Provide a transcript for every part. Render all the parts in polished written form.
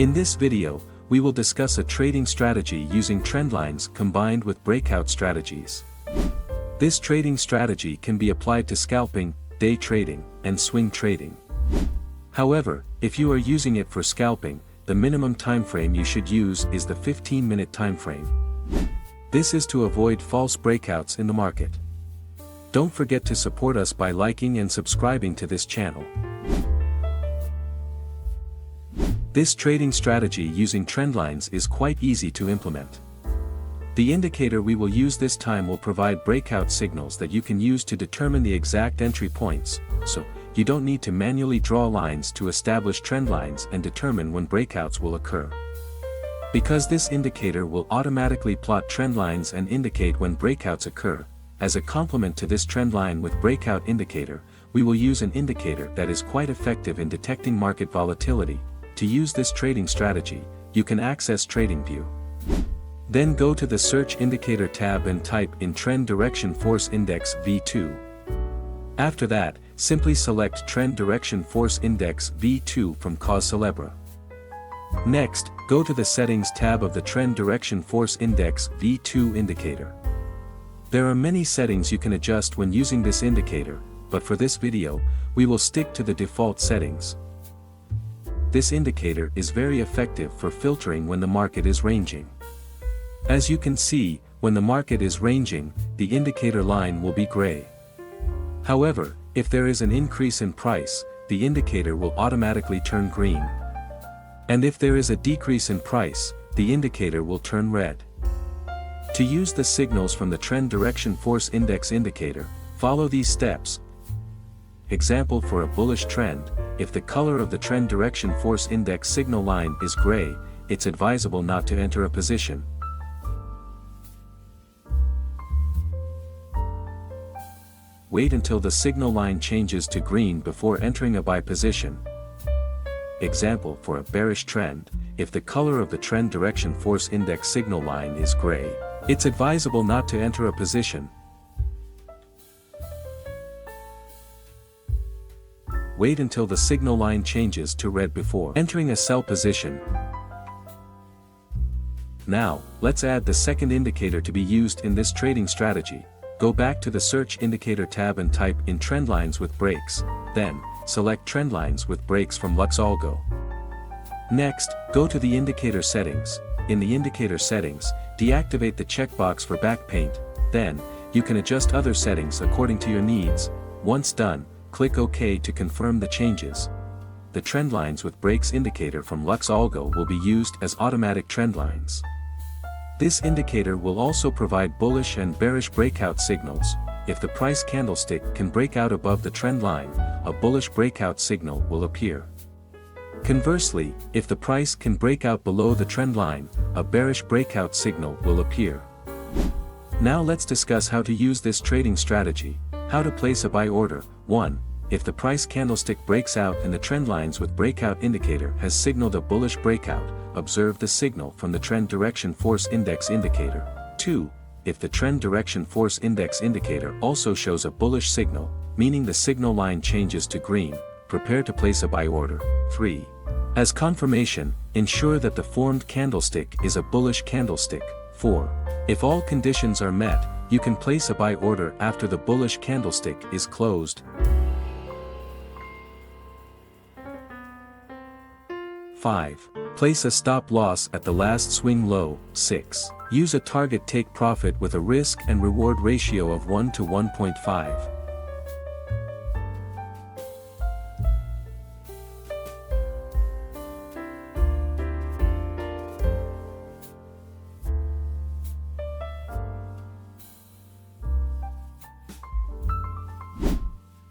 In this video, we will discuss a trading strategy using trendlines combined with breakout strategies. This trading strategy can be applied to scalping, day trading, and swing trading. However, if you are using it for scalping, the minimum time frame you should use is the 15-minute time frame. This is to avoid false breakouts in the market. Don't forget to support us by liking and subscribing to this channel. This trading strategy using trendlines is quite easy to implement. The indicator we will use this time will provide breakout signals that you can use to determine the exact entry points, so you don't need to manually draw lines to establish trend lines and determine when breakouts will occur. Because this indicator will automatically plot trend lines and indicate when breakouts occur, as a complement to this trend line with breakout indicator, we will use an indicator that is quite effective in detecting market volatility. To use this trading strategy, you can access TradingView. Then go to the Search Indicator tab and type in Trend Direction Force Index V2. After that, simply select Trend Direction Force Index V2 from Cause Célèbre. Next, go to the Settings tab of the Trend Direction Force Index V2 indicator. There are many settings you can adjust when using this indicator, but for this video, we will stick to the default settings. This indicator is very effective for filtering when the market is ranging. As you can see, when the market is ranging, the indicator line will be gray. However, if there is an increase in price, the indicator will automatically turn green. And if there is a decrease in price, the indicator will turn red. To use the signals from the Trend Direction Force Index indicator, follow these steps. Example: for a bullish trend, if the color of the Trend Direction Force Index signal line is gray, it's advisable not to enter a position. Wait until the signal line changes to green before entering a buy position. Example: for a bearish trend, if the color of the Trend Direction Force Index signal line is gray, it's advisable not to enter a position. Wait until the signal line changes to red before entering a sell position. Now, let's add the second indicator to be used in this trading strategy. Go back to the Search Indicator tab and type in Trendlines with Breaks, then, select Trendlines with Breaks from LuxAlgo. Next, go to the Indicator Settings. In the Indicator Settings, deactivate the checkbox for back paint, then, you can adjust other settings according to your needs. Once done, click OK to confirm the changes. The Trendlines with Breaks indicator from LuxAlgo will be used as automatic trendlines. This indicator will also provide bullish and bearish breakout signals. If the price candlestick can break out above the trend line, a bullish breakout signal will appear. Conversely, if the price can break out below the trend line, a bearish breakout signal will appear. Now let's discuss how to use this trading strategy. How to place a buy order. 1. If the price candlestick breaks out and the trend lines with breakout indicator has signaled a bullish breakout, observe the signal from the Trend Direction Force Index indicator. 2. If the Trend Direction Force Index indicator also shows a bullish signal, meaning the signal line changes to green, prepare to place a buy order. 3. As confirmation, ensure that the formed candlestick is a bullish candlestick. 4. If all conditions are met, you can place a buy order after the bullish candlestick is closed. 5. Place a stop loss at the last swing low. 6. Use a target take profit with a risk and reward ratio of 1 to 1.5.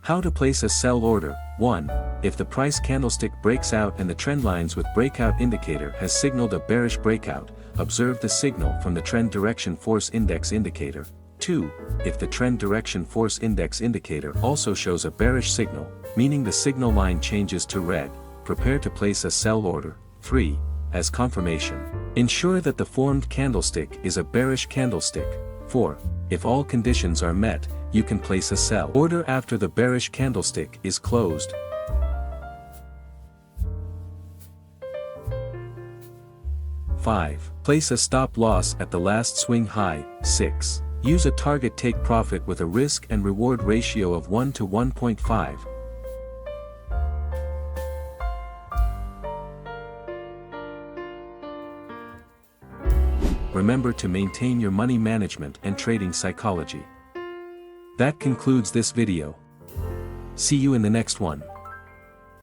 How to place a sell order. 1. If the price candlestick breaks out and the trendlines with breakout indicator has signaled a bearish breakout, observe the signal from the Trend Direction Force Index indicator. 2. If the Trend Direction Force Index indicator also shows a bearish signal, meaning the signal line changes to red, prepare to place a sell order. 3. As confirmation, ensure that the formed candlestick is a bearish candlestick. 4. If all conditions are met, you can place a sell order after the bearish candlestick is closed. 5. Place a stop loss at the last swing high. 6. Use a target take profit with a risk and reward ratio of 1 to 1.5. Remember to maintain your money management and trading psychology. That concludes this video. See you in the next one.